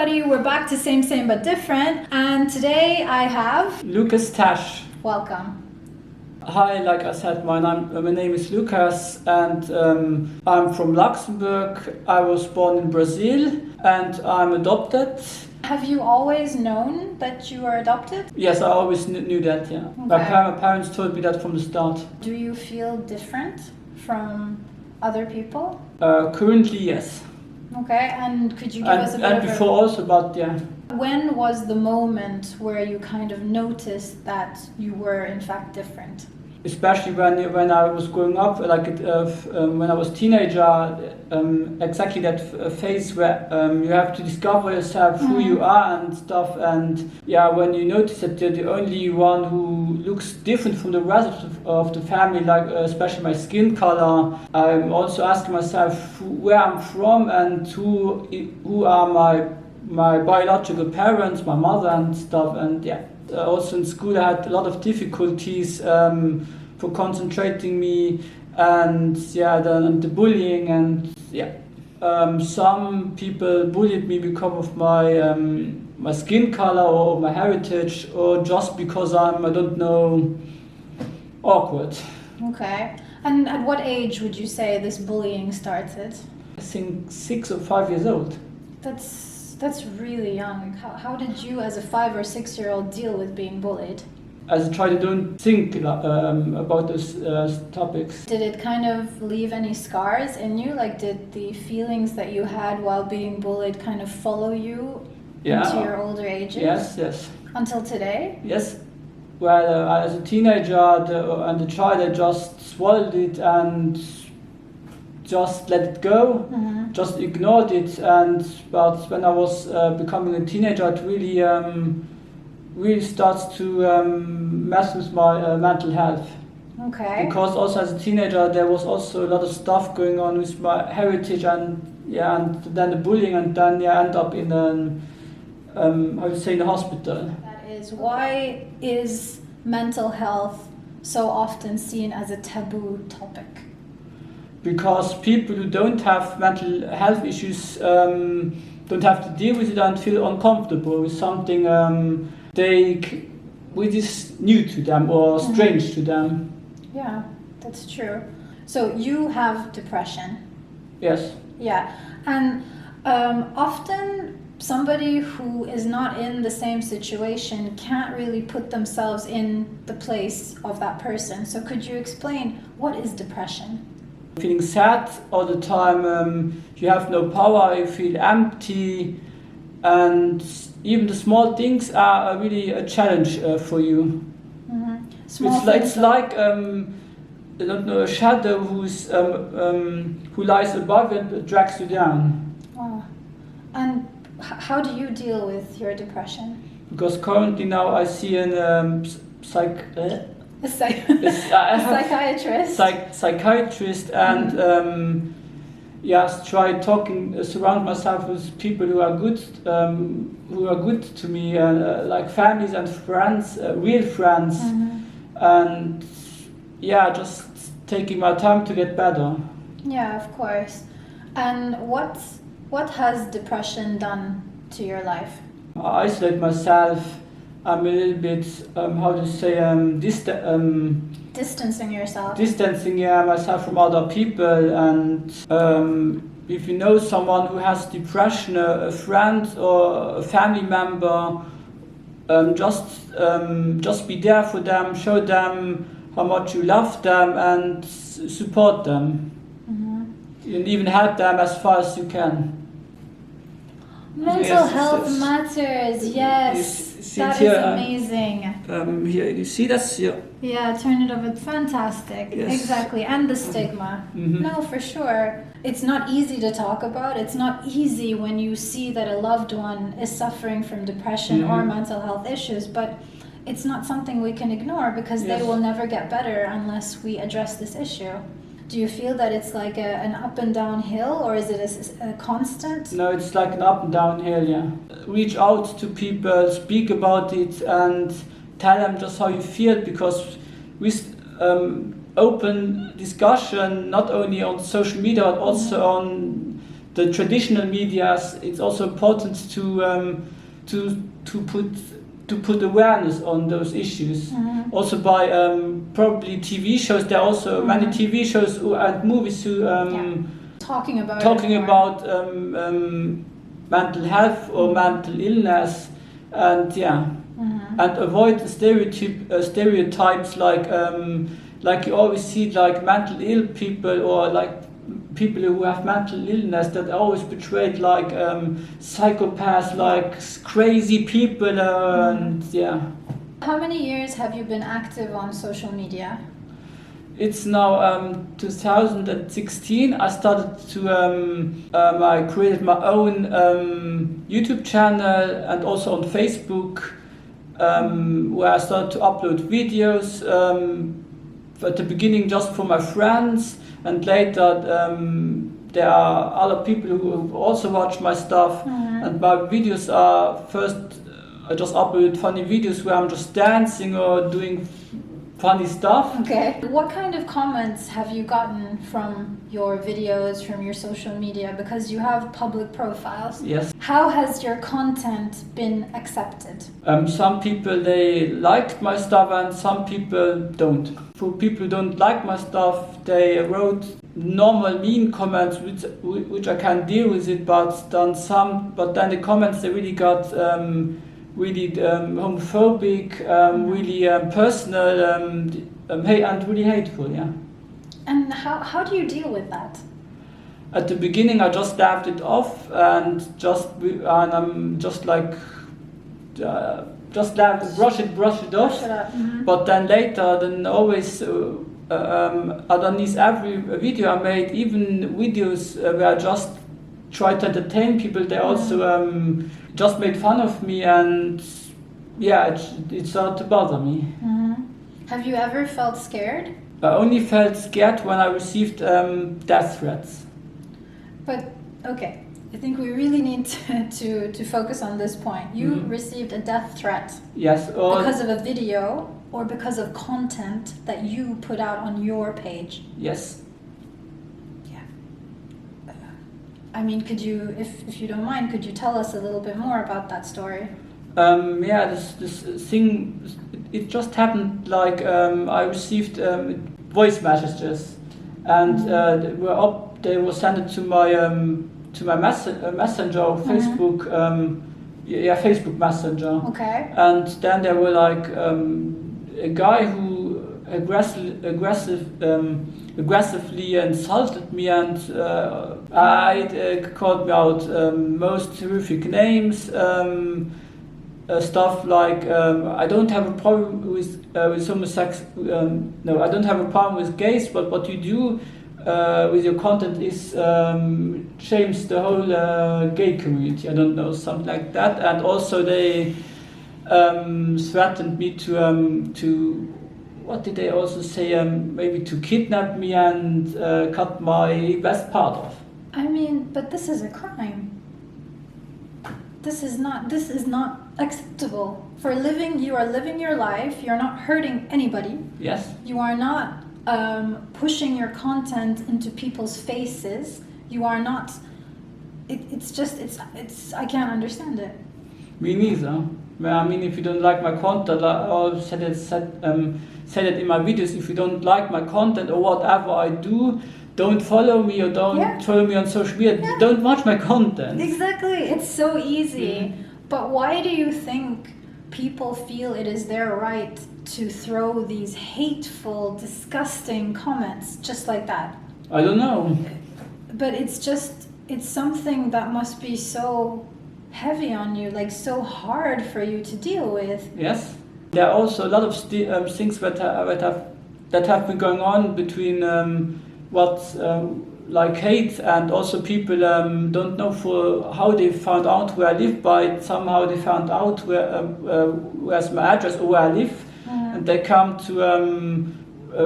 everybody, we're back to Same But Different, and today I have Lucas Tesch. Welcome. Hi, like I said, my name is Lucas, and I'm from Luxembourg. I was born in Brazil, and I'm adopted. Have you always known that you are adopted? Yes, I always knew that, yeah. Okay. My parents told me that from the start. Do you feel different from other people? Currently, yes. Okay, and could you give us a bit and before also, but yeah. When was the moment where you kind of noticed that you were in fact different? Especially when I was growing up, when I was teenager, exactly that phase where you have to discover yourself, who you are and stuff, and yeah, when you notice that you're the only one who looks different from the rest of the family, like especially my skin color, I'm also asking myself where I'm from and who are my biological parents, my mother and stuff, and yeah. Also in school I had a lot of difficulties for concentrating me, and yeah, the bullying, and yeah. Some people bullied me because of my skin color or my heritage, or just because I'm, I don't know, awkward. Okay. And at what age would you say this bullying started? I think 6 or 5 years old. That's really young. How did you, as a 5 or 6 year old, deal with being bullied? As I try to don't think about those topics. Did it kind of leave any scars in you? Like, did the feelings that you had while being bullied kind of follow you into your older ages? Yes. Until today? Yes. Well, as a teenager and a child, I just swallowed it and just let it go, just ignored it. But when I was becoming a teenager, it really starts to mess with my mental health. Okay. Because also as a teenager, there was also a lot of stuff going on with my heritage, and then the bullying, and then I end up in in the hospital. That is, why is mental health so often seen as a taboo topic? Because people who don't have mental health issues don't have to deal with it and feel uncomfortable with something which is new to them or strange to them. Yeah, that's true. So you have depression. Yes. Yeah, and often somebody who is not in the same situation can't really put themselves in the place of that person. So could you explain, what is depression? Feeling sad all the time, you have no power, you feel empty, and even the small things are really a challenge for you. It's like I don't know, a shadow who lies above and drags you down. Wow. And how do you deal with your depression? Because currently now I see a psychiatrist, and surround myself with people who are good to me, like families and friends, real friends, and just taking my time to get better. Yeah, of course. And what has depression done to your life? I isolate myself. I'm a little bit, distancing yourself. Distancing myself from other people, and if you know someone who has depression, a friend or a family member, just be there for them, show them how much you love them, and support them. And even help them as far as you can. Mental health matters, yes. That is amazing. Here, you see this? Yeah. Yeah, turn it over. Fantastic. Yes. Exactly. And the stigma. No, for sure. It's not easy to talk about. It's not easy when you see that a loved one is suffering from depression or mental health issues, but it's not something we can ignore, because they will never get better unless we address this issue. Do you feel that it's like an up and down hill, or is it a constant? No, it's like an up and down hill, yeah. Reach out to people, speak about it, and tell them just how you feel, because with open discussion, not only on social media, but also on the traditional medias, it's also important to put awareness on those issues. Also by probably TV shows. There are also many TV shows and movies who talking about mental health or mental illness, and and avoid stereotypes like you always see like mental ill people or like people who have mental illness that are always portrayed like psychopaths, like crazy people, and How many years have you been active on social media? It's now 2016. I started to I created my own YouTube channel and also on Facebook, where I started to upload videos. At the beginning, just for my friends, and later there are other people who also watch my stuff. And my videos are first I just upload funny videos where I'm just dancing or doing funny stuff. Okay. What kind of comments have you gotten from your videos, from your social media? Because you have public profiles. Yes. How has your content been accepted? Some people, they liked my stuff and some people don't. For people who don't like my stuff, they wrote normal mean comments which I can deal with it, but then the comments they really got really homophobic, really personal, and really hateful, And how do you deal with that? At the beginning, I just laughed it off and I'm just like just laugh, brush it off. But then later, always underneath every video I made, even videos where I just tried to entertain people, they also just made fun of me, and it started to bother me. Have you ever felt scared? I only felt scared when I received death threats. But okay, I think we really need to focus on this point. You received a death threat. Yes. Because of a video or because of content that you put out on your page. Yes. I mean, could you, if you don't mind, could you tell us a little bit more about that story? This thing, it just happened like I received voice messages, and they were sent to my messenger or Facebook, Facebook Messenger. Okay. And then there were like a guy who aggressively insulted me and called me out most horrific names, stuff like I don't have a problem with homosexual. No, I don't have a problem with gays, but what you do with your content is shames the whole gay community. I don't know, something like that. And also they threatened me to what did they also say? Maybe to kidnap me and cut my best part off. I mean, but this is a crime. This is not acceptable. You are living your life. You're not hurting anybody. Yes. You are not pushing your content into people's faces. You are not. It's. I can't understand it. Me neither. Well, I mean, if you don't like my content, I always said it in my videos. If you don't like my content or whatever I do, don't follow me or don't follow me on social media. Yeah. Don't watch my content. Exactly. It's so easy. But why do you think people feel it is their right to throw these hateful, disgusting comments just like that? I don't know. But it's something that must be so heavy on you, like so hard for you to deal with. Yes. There are also a lot of things that have been going on between like hate, and also people don't know for how they found out where I live, but somehow they found out where's my address or where I live, and they come to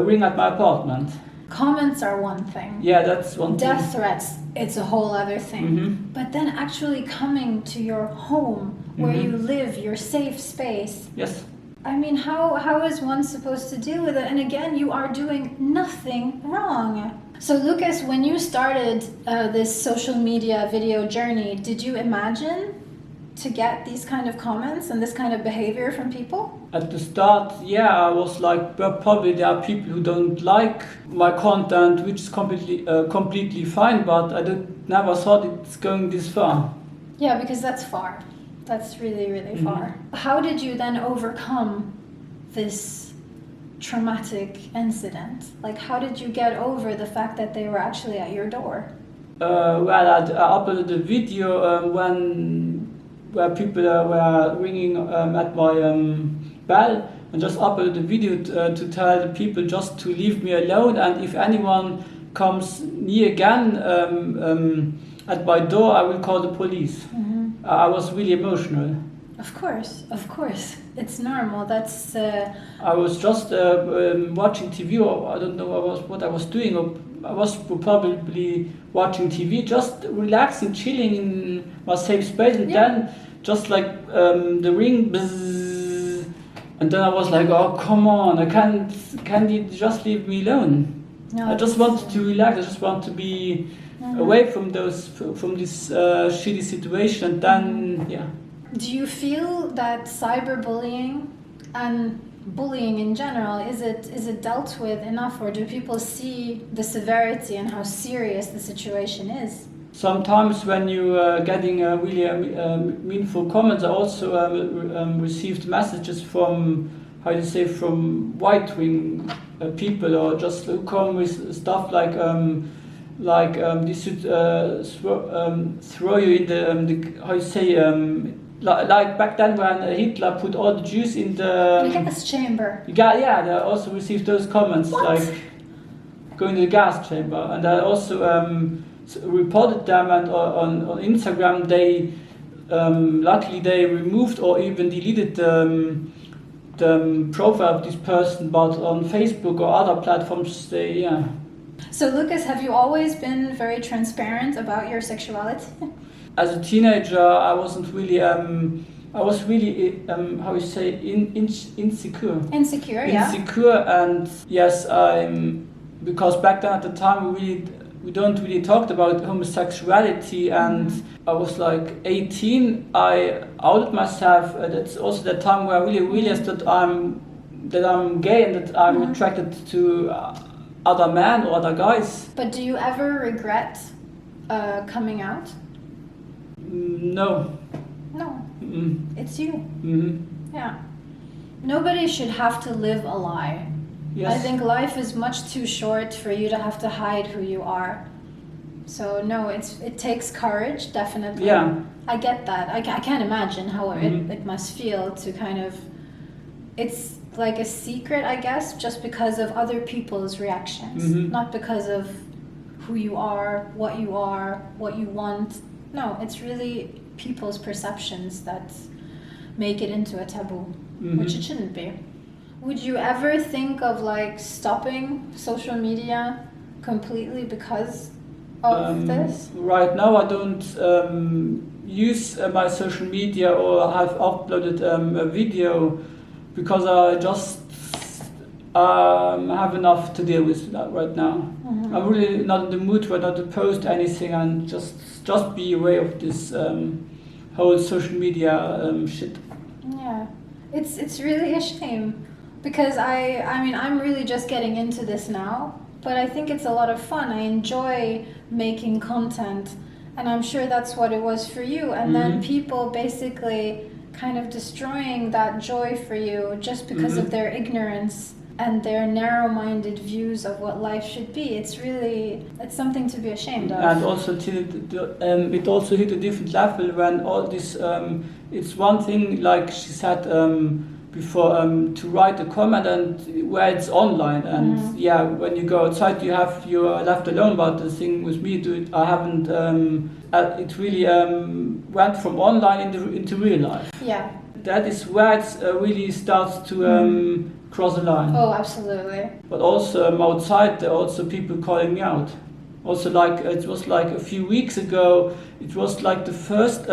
ring at my apartment. Comments are one thing. Yeah, that's one thing. Death threats, it's a whole other thing. But then actually coming to your home, where you live, your safe space. Yes. I mean, how is one supposed to deal with it? And again, you are doing nothing wrong. So Lucas, when you started this social media video journey, did you imagine to get these kind of comments and this kind of behavior from people? At the start, yeah, I was like, well, probably there are people who don't like my content, which is completely fine, but I never thought it's going this far. Yeah, because that's far. That's really, really far. How did you then overcome this traumatic incident? Like, how did you get over the fact that they were actually at your door? Well, I uploaded a video where people were ringing at my bell, and just uploaded a video to tell the people just to leave me alone, and if anyone comes near again at my door, I will call the police. I was really emotional. Of course, it's normal. That's. I was just watching TV, or I don't know what I was doing. Or I was probably watching TV, just relaxing, chilling in my safe space, and then just like the ring, bzzz, and then I was like, oh come on, can you just leave me alone? No, I just wanted to relax. I just want to be away from this shitty situation. And then Do you feel that cyberbullying and bullying in general is it dealt with enough, or do people see the severity and how serious the situation is? Sometimes when you are getting really meaningful comments, I also received messages from from right-wing people, or just who come with stuff like this should throw you in the like back then when Hitler put all the Jews in the gas chamber. They also received those comments. What? Like going to the gas chamber, and I also reported them, and on Instagram they luckily they removed or even deleted the profile of this person, but on Facebook or other platforms they So Lucas, have you always been very transparent about your sexuality? As a teenager, I wasn't really. I was really, insecure. Insecure, yeah. Insecure, and yes, because back then at the time we don't really talked about homosexuality, and I was like 18. I outed myself. That's also the time where I really realized that I'm gay and that I'm attracted to other men or other guys. But do you ever regret coming out? No. No. Mm-mm. It's you. Mm-hmm. Yeah. Nobody should have to live a lie. Yes. I think life is much too short for you to have to hide who you are. So no, it takes courage, definitely. Yeah. I get that. I can't imagine how it must feel to kind of... It's like a secret, I guess, just because of other people's reactions. Not because of who you are, what you want. No, it's really people's perceptions that make it into a taboo, which it shouldn't be. Would you ever think of like stopping social media completely because of this? Right now I don't use my social media, or have uploaded a video, because I just have enough to deal with that right now. I'm really not in the mood right now to post anything, and just be aware of this whole social media shit. Yeah, it's really a shame, because I mean I'm really just getting into this now, but I think it's a lot of fun. I enjoy making content, and I'm sure that's what it was for you. And then people basically kind of destroying that joy for you just because of their ignorance and their narrow-minded views of what life should be. It's something to be ashamed of. And also it also hit a different level when all this, it's one thing, like she said before, to write a comment and where it's online, and when you go outside you're left alone. But the thing with me, I haven't, it really went from online into real life. Yeah. That is where it really starts to cross the line. Oh, absolutely. But also outside, there are also people calling me out. Also, like it was like a few weeks ago, it was like the first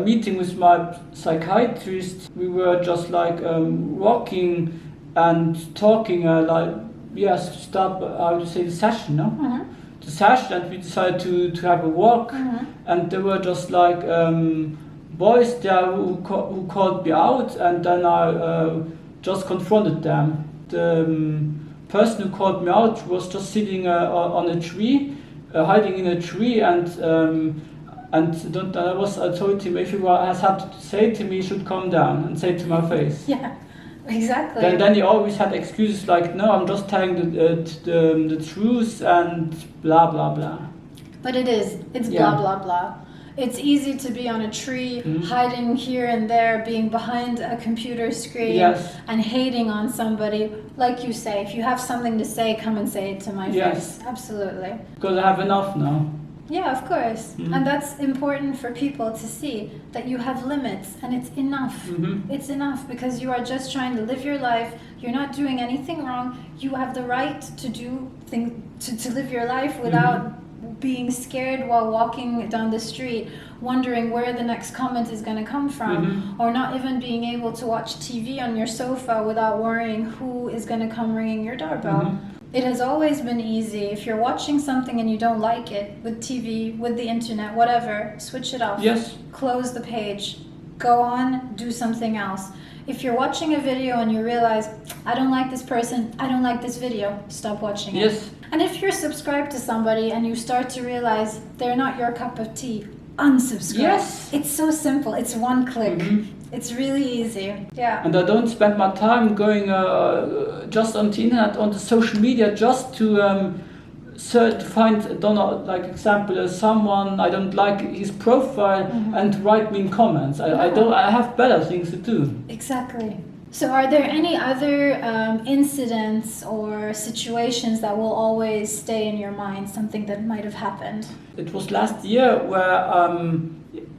meeting with my psychiatrist. We were just like walking and talking, like stop, how to say, the session, no? Mm-hmm. The session, and we decided to have a walk, and there were just like boys there who called me out, and then I just confronted them. The person who called me out was just sitting on a tree, hiding in a tree, and I told him if he has something to say to me, he should come down and say it to my face. Yeah, exactly. Then he always had excuses like, no, I'm just telling the truth and blah blah blah. But it's blah blah blah. It's easy to be on a tree, hiding here and there, being behind a computer screen, and hating on somebody. Like you say, if you have something to say, come and say it to my face. Absolutely. Because I have enough now. Yeah, of course. And that's important for people to see, that you have limits, and it's enough. It's enough, because you are just trying to live your life. You're not doing anything wrong. You have the right to do things, to live your life without being scared while walking down the street, wondering where the next comment is going to come from, or not even being able to watch TV on your sofa without worrying who is going to come ringing your doorbell. It has always been easy. If you're watching something and you don't like it, with TV, with the internet, whatever, switch it off. Yes. Close the page. Go on, do something else. If you're watching a video and you realize, I don't like this person, I don't like this video, stop watching it. Yes. And if you're subscribed to somebody and you start to realize they're not your cup of tea, unsubscribe. Yes. It's so simple. It's one click. It's really easy. Yeah. And I don't spend my time going just on the internet, on the social media, just to find, I don't know, like example, someone I don't like his profile and write mean comments. I have better things to do. Exactly. So are there any other incidents or situations that will always stay in your mind, something that might have happened? It was last year where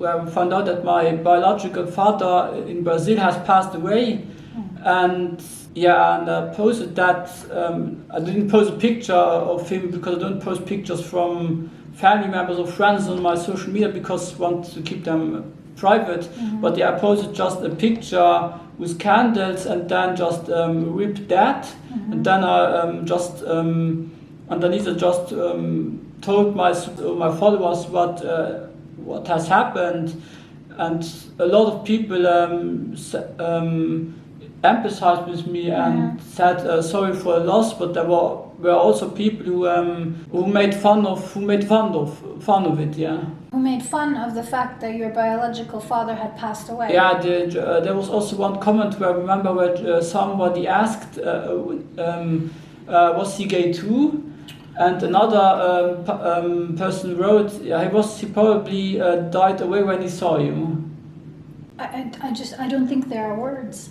I found out that my biological father in Brazil has passed away. And I posted that. I didn't post a picture of him because I don't post pictures from family members or friends on my social media because I want to keep them private. But I posted just a picture with candles and then just ripped that. And then I just underneath I just told my followers what has happened, and a lot of people empathized with me and said sorry for the loss, but there were also people who made fun of it. Yeah. Who made fun of the fact that your biological father had passed away? Yeah, there was also one comment where I remember where somebody asked, was he gay too? And another person wrote, he probably died away when he saw you. I don't think there are words.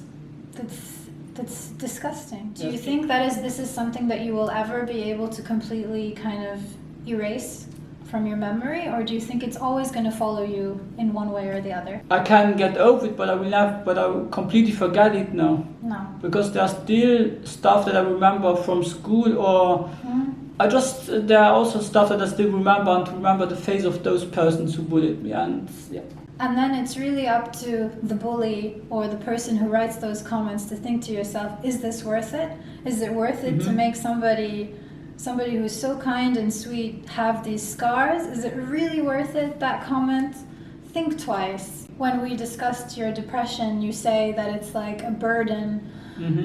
That's disgusting. Do you think this is something that you will ever be able to completely kind of erase from your memory, or do you think it's always going to follow you in one way or the other? I can get over it, but I will completely forget it now. No. Because there's still stuff that I remember from school, or there are also stuff that I still remember, and remember the face of those persons who bullied me, and yeah. And then it's really up to the bully or the person who writes those comments to think to yourself, is this worth it? Is it worth it to make somebody who's so kind and sweet have these scars? Is it really worth it, that comment? Think twice. When we discussed your depression, you say that it's like a burden,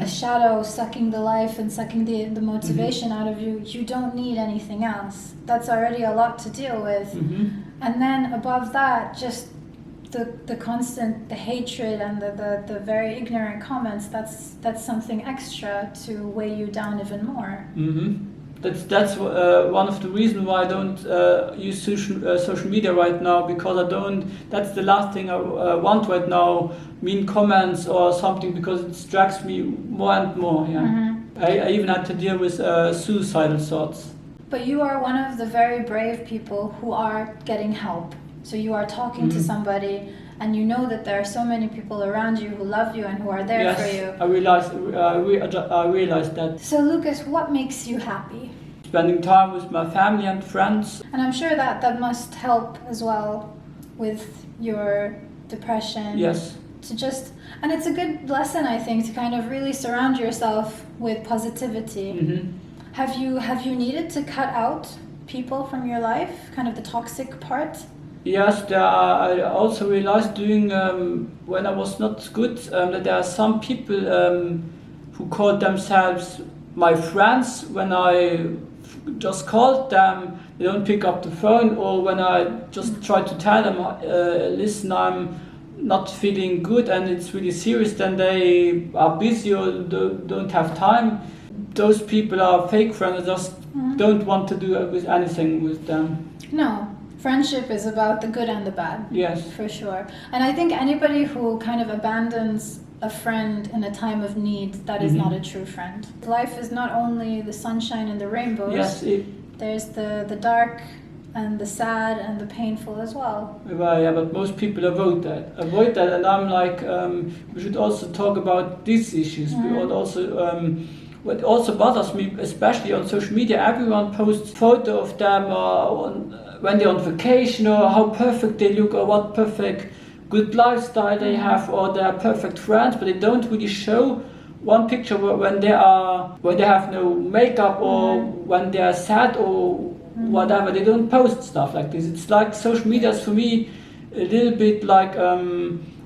a shadow sucking the life and sucking the motivation out of you. You don't need anything else. That's already a lot to deal with. And then above that, just the constant, the hatred and the very ignorant comments, that's something extra to weigh you down even more. That's one of the reasons why I don't use social media right now, because that's the last thing I want right now, mean comments or something, because it distracts me more and more. Yeah. I even had to deal with suicidal thoughts. But you are one of the very brave people who are getting help. So you are talking to somebody, and you know that there are so many people around you who love you and who are there for you. I realized that. So Lucas, what makes you happy? Spending time with my family and friends. And I'm sure that must help as well with your depression. Yes. And it's a good lesson, I think, to kind of really surround yourself with positivity. Have you needed to cut out people from your life, kind of the toxic part? Yes, I also realized doing when I was not good that there are some people who called themselves my friends. When I just called them, they don't pick up the phone, or when I just try to tell them, listen, I'm not feeling good and it's really serious, then they are busy or don't have time. Those people are fake friends. I just don't want to do anything with them. No. Friendship is about the good and the bad. Yes. For sure. And I think anybody who kind of abandons a friend in a time of need, that is not a true friend. Life is not only the sunshine and the rainbows. Yes. There's the dark and the sad and the painful as well. Well, yeah, but most people avoid that, and I'm like, we should also talk about these issues. We ought also, what also bothers me, especially on social media, everyone posts photo of them when they're on vacation, or how perfect they look, or what perfect good lifestyle they have, or they're perfect friends, but they don't really show one picture when they have no makeup, or when they are sad, or whatever. They don't post stuff like this. It's like social media is for me a little bit like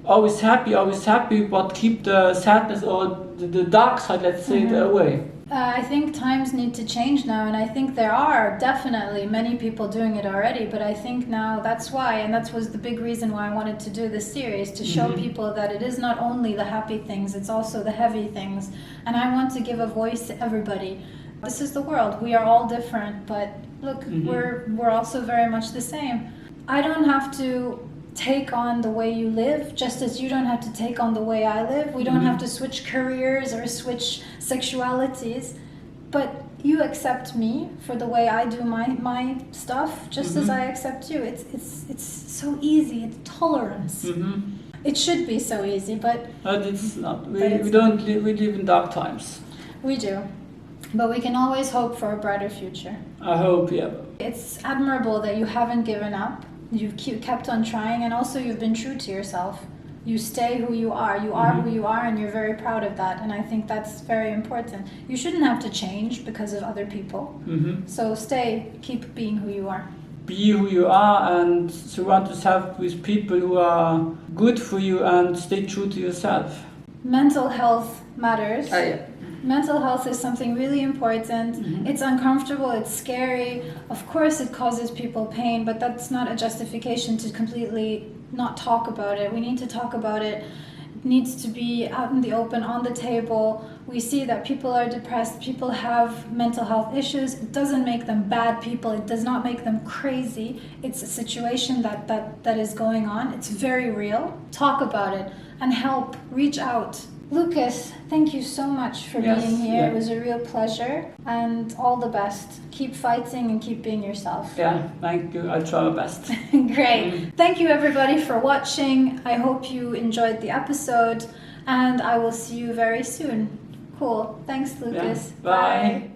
always happy, but keep the sadness or the dark side, let's say, away. I think times need to change now, and I think there are definitely many people doing it already, but I think now that's why, and that was the big reason why I wanted to do this series, to show people that it is not only the happy things, it's also the heavy things, and I want to give a voice to everybody. This is the world. We are all different, but look, we're also very much the same. I don't have to take on the way you live, just as you don't have to take on the way I live. We don't have to switch careers or switch sexualities, but you accept me for the way I do my stuff, just as I accept you. It's so easy. It's tolerance. It should be so easy, but it's not. We live in dark times. We do. But we can always hope for a brighter future. I hope, yeah. It's admirable that you haven't given up. You've kept on trying, and also you've been true to yourself. You stay who you are. You are who you are, and you're very proud of that. And I think that's very important. You shouldn't have to change because of other people. So keep being who you are. Be who you are, and surround yourself with people who are good for you, and stay true to yourself. Mental health matters. Yeah. Mental health is something really important. It's uncomfortable, it's scary. Of course it causes people pain, but that's not a justification to completely not talk about it. We need to talk about it. It needs to be out in the open, on the table. We see that people are depressed, people have mental health issues. It doesn't make them bad people, it does not make them crazy. It's a situation that is going on. It's very real. Talk about it and help, reach out. Lucas, thank you so much for being here. It was a real pleasure, and all the best. Keep fighting and keep being yourself. Yeah, thank you. I'll try my best. Great. Thank you everybody for watching. I hope you enjoyed the episode, and I will see you very soon. Cool. Thanks, Lucas. Yeah. Bye.